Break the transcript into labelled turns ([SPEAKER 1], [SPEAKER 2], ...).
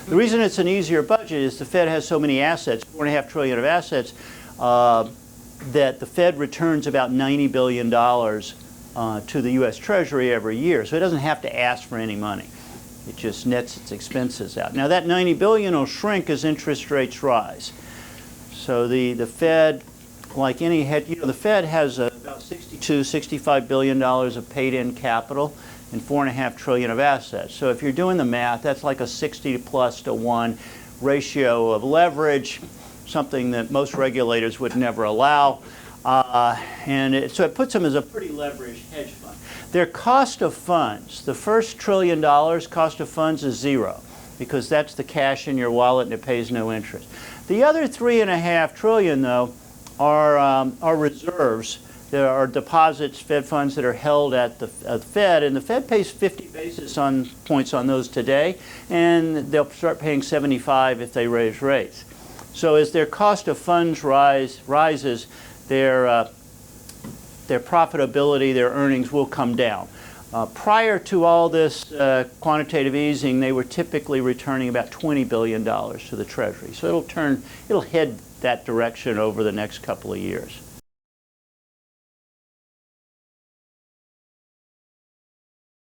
[SPEAKER 1] The reason it's an easier budget is the Fed has so many assets, $4.5 trillion of assets, that the Fed returns about $90 billion to the U.S. Treasury every year. So it doesn't have to ask for any money. It just nets its expenses out. Now that $90 billion will shrink as interest rates rise. So the Fed, like any head, the Fed has about $65 billion of paid-in capital and $4.5 trillion of assets. So if you're doing the math, that's like a 60+1 ratio of leverage, something that most regulators would never allow. So it puts them as a pretty leveraged hedge fund. Their cost of funds, the first $1 trillion cost of funds is zero, because that's the cash in your wallet and it pays no interest. The other $3.5 trillion, though, are reserves. There are deposits, Fed funds that are held at the Fed, and the Fed pays 50 basis points on those today, and they'll start paying 75 if they raise rates. So as their cost of funds rises, their profitability, their earnings will come down. Prior to all this quantitative easing, they were typically returning about $20 billion to the Treasury. So it'll head that direction over the next couple of years.